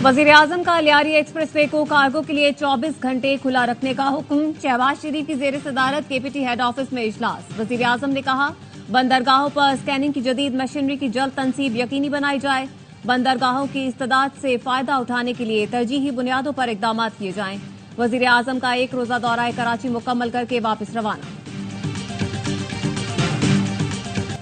वजीर आजम का Lyari express way को कार्गो के लिए 24 घंटे खुला रखने का हुक्म। शहबाज शरीफ की जेर सदारत केपीटी हेड ऑफिस में इजलास। वजीर आजम ने कहा बंदरगाहों पर स्कैनिंग की जदीद मशीनरी की जल्द तनसीब यकीनी बनाई जाए। बंदरगाहों की इस्तेदाद से फायदा उठाने के लिए तरजीही बुनियादों पर इकदाम किए जाएं। वजीर आजम का एक रोजा दौरा कराची मुकम्मल करके वापस रवाना।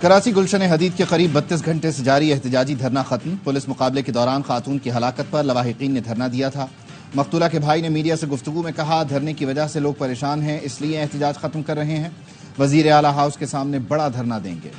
कराची गुलशन हदीद के करीब 32 घंटे से जारी एहतजाजी धरना खत्म। पुलिस मुकाबले के दौरान खातून की हलाकत पर लवाहिकीन ने धरना दिया था। मकतूला के भाई ने मीडिया से गुफ्तगू में कहा धरने की वजह से लोग परेशान हैं, इसलिए एहतजाज खत्म कर रहे हैं। वजीर आला हाउस के सामने बड़ा धरना देंगे।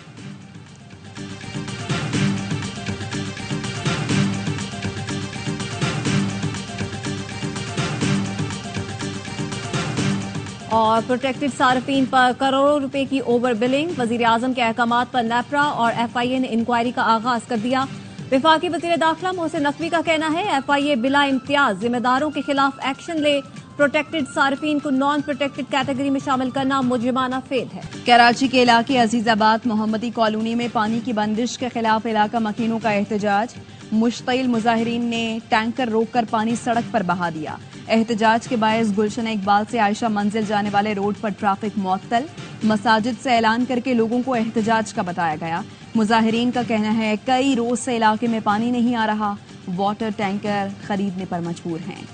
और प्रोटेक्टेड सार्फिन पर करोड़ों रुपए की ओवर बिलिंग। वजीर आजम के अहकामात पर नेपरा और FIA ने इंक्वायरी का आगाज कर दिया। विफाकी वजीर दाखिला मोहसिन नकवी का कहना है FIA बिला इम्तियाज जिम्मेदारों के खिलाफ एक्शन ले। प्रोटेक्टेड सार्फिन को नॉन प्रोटेक्टेड कैटेगरी में शामिल करना मुजरिमाना फेल है। कराची के इलाके अजीजाबाद मोहम्मदी कॉलोनी में पानी की बंदिश के खिलाफ इलाका मकीनों का एहतजाज। मुश्तिल मुजाहिरीन ने टैंकर रोककर पानी सड़क पर बहा दिया। एहतजाज के बायस गुलशन इकबाल से आयशा मंजिल जाने वाले रोड पर ट्रैफिक मुअत्तल। मसाजिद से ऐलान करके लोगों को एहतजाज का बताया गया। मुजाहिरीन का कहना है कई रोज से इलाके में पानी नहीं आ रहा, वाटर टैंकर खरीदने पर मजबूर हैं।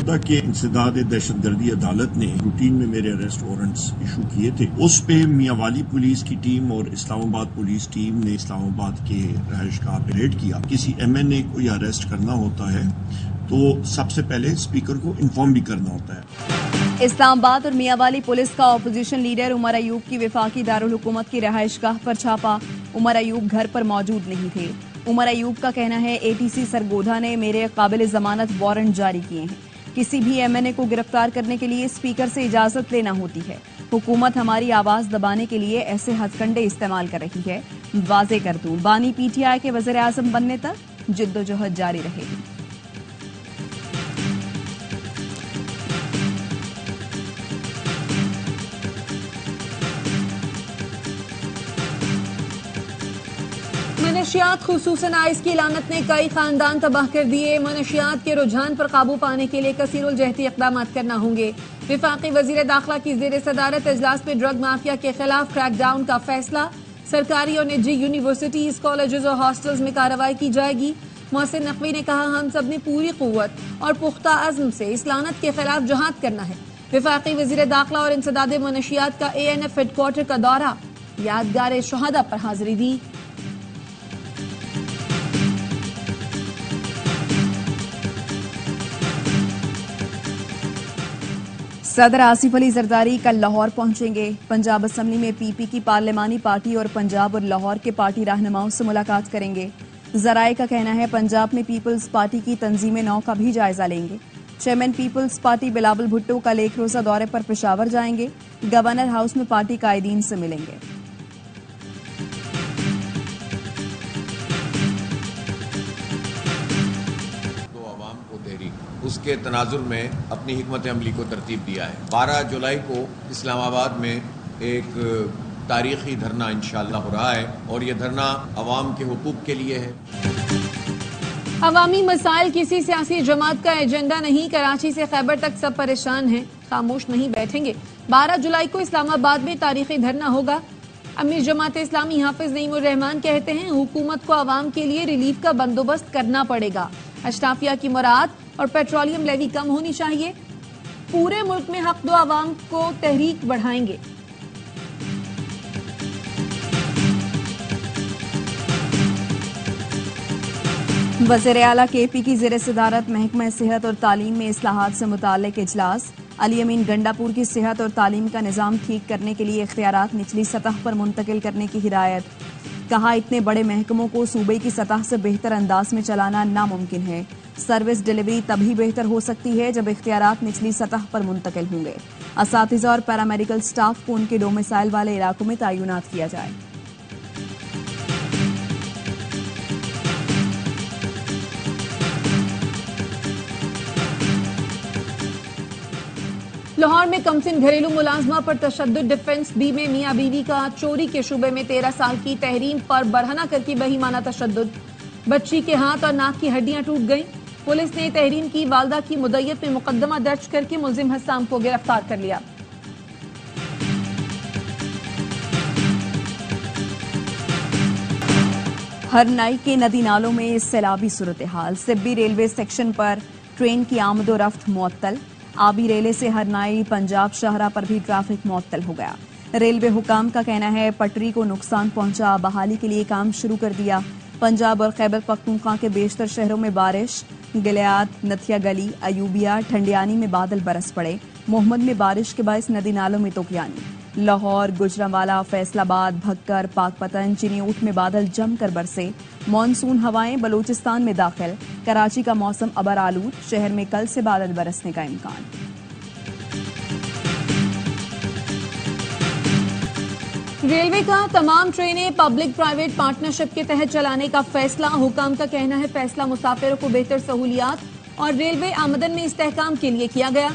के इंसदाद दहशतगर्दी अदालत ने रूटीन में मेरे अरेस्ट वारंट्स इशू किए थे। उस पे मियांवाली पुलिस की टीम और इस्लामाबाद पुलिस टीम ने इस्लामाबाद के रहायशगाह पे रेड किया। किसी MNA को या अरेस्ट करना होता है तो सबसे पहले स्पीकर को इन्फॉर्म भी करना होता है। इस्लामाबाद और मियांवाली पुलिस का ऑपोजिशन लीडर उमर अयूब की विफाकी दारुल हुकूमत की रहायशगाह पर छापा। उमर अयूब घर पर मौजूद नहीं थे। उमर अयूब का कहना है ATC सरगोधा ने मेरे काबिल जमानत वारंट जारी किए हैं। किसी भी MNA को गिरफ्तार करने के लिए स्पीकर से इजाजत लेना होती है। हुकूमत हमारी आवाज दबाने के लिए ऐसे हथकंडे इस्तेमाल कर रही है। वाजे कर दूं बानी PTI के वज़ीर आज़म बनने तक जिद्दोजहद जारी रहेगी। मनशियात खुसूसन आइस की लानत ने कई खानदान तबाह कर दिए। मनशियात के रुझान पर काबू पाने के लिए कसीरुलजहती इक़दाम करना होंगे। विफाकी वजीर दाखिला की जेर सदारत इजलास में ड्रग माफिया के खिलाफ क्रैकडाउन का फैसला। सरकारी और निजी यूनिवर्सिटीज, कॉलेजेस और हॉस्टल्स में कार्रवाई की जाएगी। मोहसिन नकवी ने कहा हम सब ने पूरी कुव्वत और पुख्ता अज़्म से इस लानत के खिलाफ जहाद करना है। विफाकी वजीर दाखिला और इंसदाद मनशियात का ANF हेडक्वार्टर का दौरा, यादगार शहादा पर हाजिरी दी। सदर आसिफ अली जरदारी कल लाहौर पहुंचेंगे। पंजाब असम्बली में PP की पार्लिमानी पार्टी और पंजाब और लाहौर के पार्टी रहनुमाओं से मुलाकात करेंगे। जराए का कहना है पंजाब में पीपल्स पार्टी की तंजीम नौ का भी जायजा लेंगे। चेयरमैन पीपल्स पार्टी बिलावल भुट्टो कल एक रोजा दौरे पर पेशावर जाएंगे। गवर्नर हाउस में पार्टी कायदीन से मिलेंगे। उसके तनाजुर में अपनी हिकमत अमली को तरतीब दिया है। 12 जुलाई को इस्लामाबाद में एक तारीखी धरना इंशाअल्लाह हो रहा है और ये धरना अवाम के हुकूक के लिए है। अवामी मसाइल किसी सियासी जमात का एजेंडा नहीं। कराची से खैबर तक सब परेशान हैं, खामोश नहीं बैठेंगे। 12 जुलाई को इस्लामाबाद में तारीखी धरना होगा। अमीर जमात इस्लामी हाफिज नईमुर रहमान कहते हैं हुकूमत को अवाम के लिए रिलीफ का बंदोबस्त करना पड़ेगा। अशराफिया की मुराद और पेट्रोलियम लेवी कम होनी चाहिए। पूरे मुल्क में हक दो अवाम को तहरीक बढ़ाएंगे। वज़ीर आला KP की ज़ेर सदारत महकमा सेहत और तालीम में इस्लाहात से मुताल्लिक़ इजलास। अली अमीन गंडापुर की सेहत और तालीम का निज़ाम ठीक करने के लिए इख्तियारात निचली सतह पर मुंतकिल करने की हिदायत। कहा इतने बड़े महकमों को सूबे की सतह से बेहतर अंदाज में चलाना नामुमकिन है। सर्विस डिलीवरी तभी बेहतर हो सकती है जब इख्तियारात निचली सतह पर मुंतकिल होंगे। असातिज़ा और पैरामेडिकल स्टाफ को उनके डोमिसाइल वाले इलाकों में तैनात किया जाए। लाहौर में कमसिन घरेलू मुलाजमा पर तशद्दुद। डिफेंस बी में मियां बीवी का चोरी के शुबे में 13 साल की तहरीम पर बरहना करके बहीमाना तशद्दुद। बच्ची के हाथ और नाक की हड्डियां टूट गईं। पुलिस ने तहरीन की वालदा की मुद्दत में मुकदमा दर्ज करके मुलजिम हस्साम को गिरफ्तार कर लिया। हरनाई के नदी नालों में सैलाबी सूरत हाल। सिब्बी रेलवे सेक्शन पर ट्रेन की आमदोरफ्त मुअत्तल। आबी रेले से हरनाई पंजाब शाहरा पर भी ट्रैफिक मुअत्तल हो गया। रेलवे हुकाम का कहना है पटरी को नुकसान पहुंचा, बहाली के लिए काम शुरू कर दिया। पंजाब और खैबर पख्तूनख्वा के बेशतर शहरों में बारिश। गिलियात, नथिया गली, अयूबिया, ठंडियानी में बादल बरस पड़े। मोहम्मद में बारिश के बायस नदी नालों में तूफानी। लाहौर, गुजरांवाला, फैसलाबाद, भक्कर, पाकपतन, चिनियूट में बादल जमकर बरसे। मानसून हवाएं बलूचिस्तान में दाखिल। कराची का मौसम अबर आलूद, शहर में कल से बादल बरसने का इम्कान। रेलवे का तमाम ट्रेनें पब्लिक प्राइवेट पार्टनरशिप के तहत चलाने का फैसला। हुकाम का कहना है फैसला मुसाफिरों को बेहतर सहूलियात और रेलवे आमदन में इस्तेहकाम के लिए किया गया।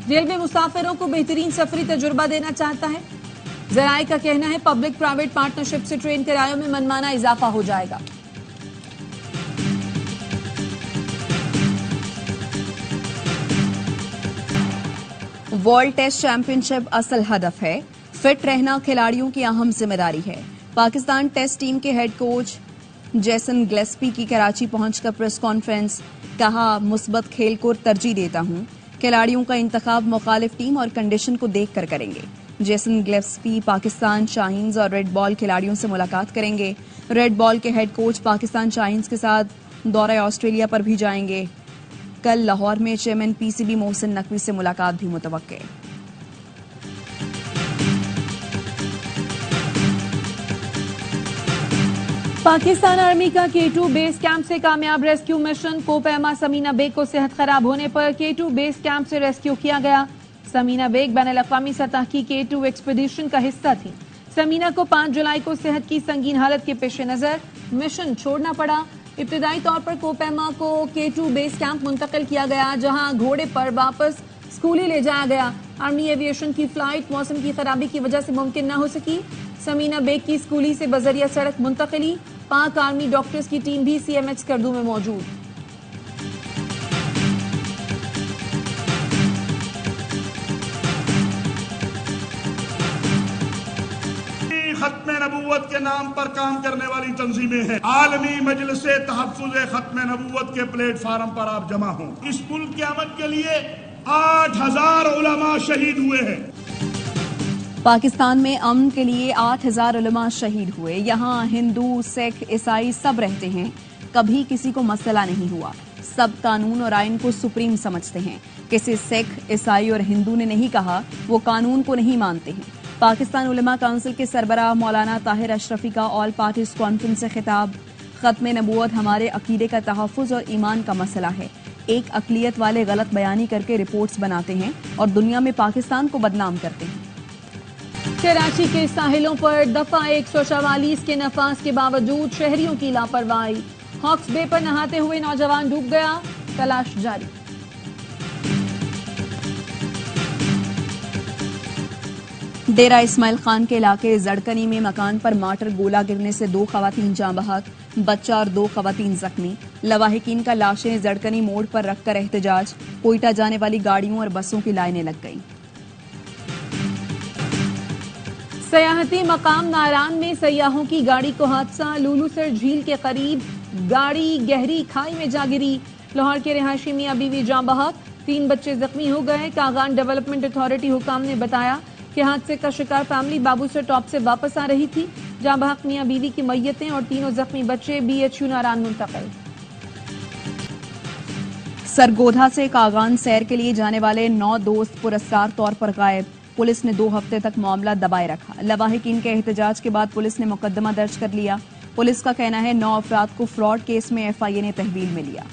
रेलवे मुसाफिरों को बेहतरीन सफरी तजुर्बा देना चाहता है। जराये का कहना है पब्लिक प्राइवेट पार्टनरशिप से ट्रेन किरायों में मनमाना इजाफा हो जाएगा। वर्ल्ड टेस्ट चैंपियनशिप असल हदफ है। फिट रहना खिलाड़ियों की अहम जिम्मेदारी है। पाकिस्तान टेस्ट टीम के हेड कोच जेसन गिलेस्पी की कराची पहुंचकर प्रेस कॉन्फ्रेंस। कहा, मुस्बत खेल को तरजीह देता हूं। खिलाड़ियों का इंतखाब मुखालिफ टीम और कंडीशन को देखकर करेंगे। जेसन गिलेस्पी पाकिस्तान शाहीन्स और रेड बॉल खिलाड़ियों से मुलाकात करेंगे। रेड बॉल के हेड कोच पाकिस्तान शाहीन्स के साथ दौरा ऑस्ट्रेलिया पर भी जाएंगे। कल लाहौर में चेयरमैन पीसीबी मोहसिन नकवी से मुलाकात भी मुतवक्के। पाकिस्तान आर्मी का K2 बेस कैंप से कामयाब रेस्क्यू मिशन। कोपैमा समीना बेग को सेहत खराब होने पर K2 बेस कैंप से रेस्क्यू किया गया। समीना बेग बैनुल-अक़वामी सतह की K2 एक्सपीडिशन का हिस्सा थी। समीना को 5 जुलाई को सेहत की संगीन हालत के पेश नजर मिशन छोड़ना पड़ा। इब्तिदाई तौर पर कोपैमा को K2 बेस कैंप मुंतकिल किया गया, जहां घोड़े पर वापस स्कूली ले जाया गया। आर्मी एविएशन की फ्लाइट मौसम की खराबी की वजह से मुमकिन न हो सकी। समीना बेग की स्कूली से बजरिया सड़क मुंतकिली। पाक आर्मी डॉक्टर्स की टीम भी CMH करदू में मौजूद। खत्म नबूवत के नाम पर काम करने वाली तंजीमें हैं। आलमी मजलिसे तहफ्फुज़ खत्म नबूवत के प्लेटफार्म पर आप जमा हों। इस मुल्क की आमद के लिए 8000 उलमा शहीद हुए हैं। पाकिस्तान में अमन के लिए 8000 उलमा शहीद हुए। यहाँ हिंदू, सिख, ईसाई सब रहते हैं। कभी किसी को मसला नहीं हुआ। सब कानून और आइन को सुप्रीम समझते हैं। किसी सिख, ईसाई और हिंदू ने नहीं कहा वो कानून को नहीं मानते हैं। पाकिस्तान उलमा काउंसिल के सरबराह मौलाना ताहिर अशरफी का ऑल पार्टीज कॉन्फ्रेंस से खिताब। खत्म नबूवत हमारे अकीदे का तहफ़्फ़ुज़ और ईमान का मसला है। एक अक़लियत वाले गलत बयानी करके रिपोर्ट्स बनाते हैं और दुनिया में पाकिस्तान को बदनाम करते हैं। कराची के साहिलों पर दफा 144 के नफाज के बावजूद शहरियों की लापरवाही। हॉक्स बे पर नहाते हुए नौजवान डूब गया, तलाश जारी। डेरा इस्माइल खान के इलाके जड़कनी में मकान पर मार्टर गोला गिरने से 2 खवातीन जाँ बहक, बच्चा और 2 खवातीन जख्मी। लवाहिकीन का लाशें जड़कनी मोड़ पर रखकर एहतजाज। कोयटा जाने वाली गाड़ियों और बसों की लाइनें लग गईं। सयाहती मकाम नारान में सयाहों की गाड़ी को हादसा। लूलूसर झील के करीब गाड़ी गहरी खाई में जा गिरी। लाहौर के रिहायशी मियां बीवी जाँ बहक, 3 बच्चे जख्मी हो गए। कागान डेवलपमेंट अथॉरिटी हुकाम ने बताया कि हादसे का शिकार फैमिली बाबूसर टॉप से वापस आ रही थी। जाँ बहक मियां बीवी की मैयतें और 3 जख्मी बच्चे BHU नारान मुंतकिल। सरगोधा से कागान सैर के लिए जाने वाले 9 दोस्त पुरस्कार तौर पर गायब। पुलिस ने 2 हफ्ते तक मामला दबाए रखा। लवाहिकीन के एहतजाज के बाद पुलिस ने मुकदमा दर्ज कर लिया। पुलिस का कहना है 9 अफराद को फ्रॉड केस में FIA ने तहवील में लिया।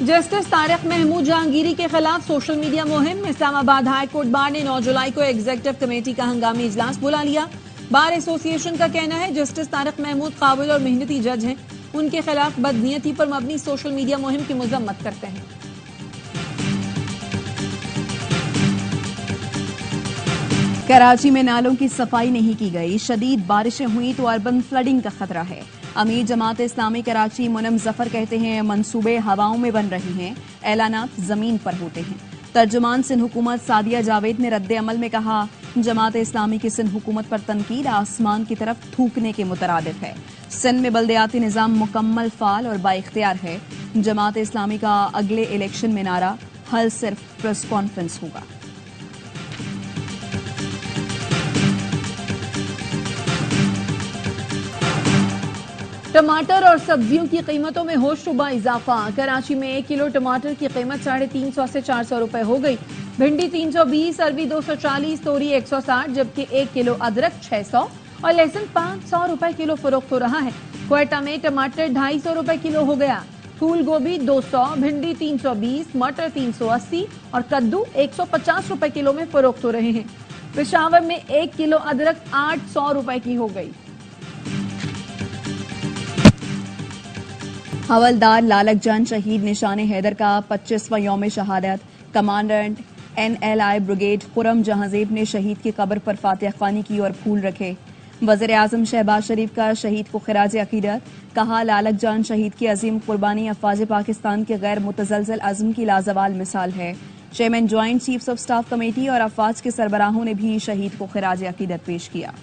जस्टिस तारिक महमूद जहांगीरी के खिलाफ सोशल मीडिया मुहिम। इस्लामाबाद हाई कोर्ट बार ने 9 जुलाई को एग्जीक्यूटिव कमेटी का हंगामी इजलास बुला लिया। बार एसोसिएशन का कहना है जस्टिस तारिक महमूद काबिल और मेहनती जज हैं। उनके खिलाफ बदनीयती पर मबनी सोशल मीडिया मुहिम की मजम्मत करते हैं। कराची में नालों की सफाई नहीं की गई, शदीद बारिशें हुई तो अर्बन फ्लडिंग का खतरा है। अमीर जमात इस्लामी कराची मुनम जफर कहते हैं मंसूबे हवाओं में बन रही हैं, ऐलानात जमीन पर होते हैं। तर्जुमान सिंध हुकूमत सादिया जावेद ने रद्द अमल में कहा, जमात इस्लामी की सिंध हुकूमत पर तनकीद आसमान की तरफ थूकने के मुतरादिफ है। सिंध में बल्दियाती निज़ाम मुकम्मल फाल और बाइख्तियार है। जमात इस्लामी का अगले इलेक्शन में नारा हल सिर्फ प्रेस कॉन्फ्रेंस होगा। टमाटर और सब्जियों की कीमतों में होशरुबा इजाफा। कराची में 1 किलो टमाटर की कीमत 350 से 400 रुपए हो गई। भिंडी 320, अरबी 240, तोरी 160, जबकि 1 किलो अदरक 600 और लहसुन 500 रुपए किलो फरोख्त हो रहा है। क्वेटा में टमाटर 250 रुपए किलो हो गया। फूल गोभी 200, भिंडी 320, मटर 380 और कद्दू 150 रुपए किलो में फरोख्त हो रहे हैं। पेशावर में 1 किलो अदरक 800 रुपए की हो गई। हवलदार लालक जान शहीद निशान हैदर का 25वां यौम शहादत। Commandant NLI brigade Khurram Jahanzeb ने शहीद की कब्र पर फातिहा ख्वानी की और फूल रखे। वज़ीर आज़म शहबाज शरीफ का शहीद को खिराज अकीदत। कहा, लालक जान शहीद की अजीम कुर्बानी अफवाज पाकिस्तान के गैर मुतज़लज़ल अज़्म की लाजवाल मिसाल है। Chairman joint chiefs of staff committee और अफवाज के सरबराहों ने भी शहीद को खिराज अकीदत पेश किया।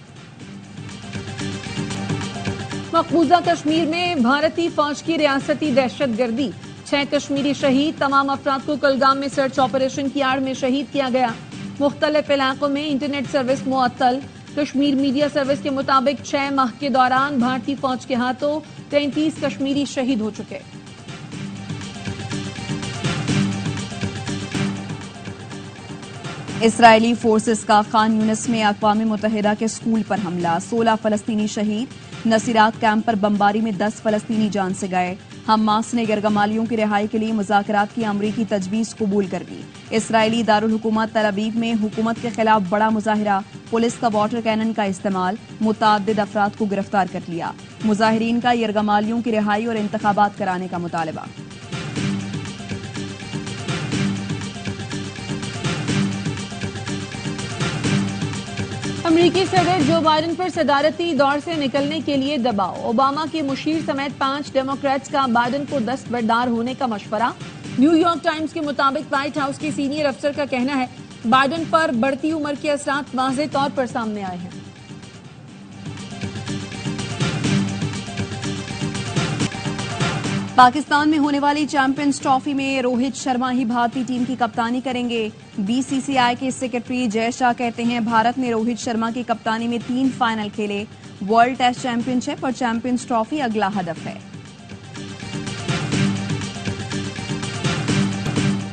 मकबूजा कश्मीर में भारतीय फौज की रियासती दहशतगर्दी, 6 कश्मीरी शहीद। तमाम अफराद को कुलगाम में सर्च ऑपरेशन की आड़ में शहीद किया गया। मुख्तलिफ इलाकों में इंटरनेट सर्विस मुअत्तल। कश्मीर मीडिया सर्विस के मुताबिक 6 माह के दौरान भारतीय फौज के हाथों 33 कश्मीरी शहीद हो चुके। इसराइली फोर्सेस का खान यूनिस में अक़वाम मुत्तहिदा के स्कूल पर हमला, 16 फलस्तीनी शहीद। नसीरात कैंप पर बमबारी में 10 फलस्तीनी जान से गए। हमास ने यरगमालियों की रिहाई के लिए मुज़ाकरात की अमरीकी तजवीज़ कबूल कर ली। इसराइली दारुल हुकूमत तल अवीव में हुकूमत के खिलाफ बड़ा मुजाहिरा, पुलिस का वाटर कैनन का इस्तेमाल, मुतअद्दिद अफराद को गिरफ्तार कर लिया। मुजाहिरीन का यरगमालियों की रिहाई और इंतखाबात कराने का मुतालबा। अमेरिकी सदर जो बाइडेन पर सदारती दौर से निकलने के लिए दबाव। ओबामा के मुशीर समेत 5 डेमोक्रेट्स का बाइडेन को दस्तबरदार होने का मशवरा। न्यूयॉर्क टाइम्स के मुताबिक व्हाइट हाउस के सीनियर अफसर का कहना है बाइडेन पर बढ़ती उम्र के असरात वाज़ेह तौर पर सामने आए हैं। पाकिस्तान में होने वाली चैंपियंस ट्रॉफी में रोहित शर्मा ही भारतीय टीम की कप्तानी करेंगे। BCCI के सेक्रेटरी जय शाह कहते हैं भारत ने रोहित शर्मा की कप्तानी में 3 फाइनल खेले। वर्ल्ड टेस्ट चैंपियनशिप और चैंपियंस ट्रॉफी अगला हदफ है।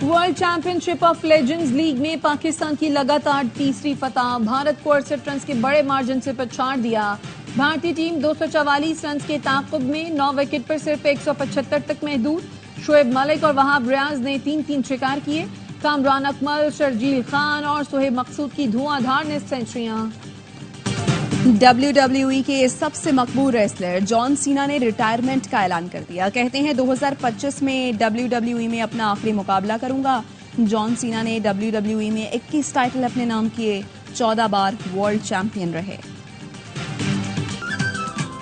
World championship of legends league में पाकिस्तान की लगातार तीसरी फतह। भारत को 68 रन के बड़े मार्जिन से पछाड़ दिया। भारतीय टीम 244 रन के ताक़ुब में 9 विकेट पर सिर्फ 175 तक महदूद। शोएब मलिक और वहाब रियाज ने 3-3 शिकार किए। कामरान अकमल, शर्जील खान और सोहेब मकसूद की धुआंधार ने सेंचुरियां। WWE के सबसे मकबूल रेसलर जॉन सीना ने रिटायरमेंट का ऐलान कर दिया। कहते हैं 2025 में WWE में अपना आखिरी मुकाबला करूंगा। जॉन सीना ने WWE में 21 टाइटल अपने नाम किए, 14 बार वर्ल्ड चैंपियन रहे।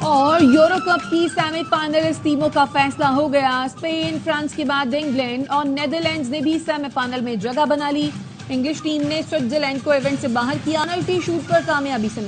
और यूरो कप की सेमीफाइनलिस्ट टीमों का फैसला हो गया। स्पेन, फ्रांस के बाद इंग्लैंड और नेदरलैंड्स ने भी सेमीफाइनल में जगह बना ली। इंग्लिश टीम ने स्विट्जरलैंड को इवेंट से बाहर किया। पेनल्टी शूट कर कामयाबी से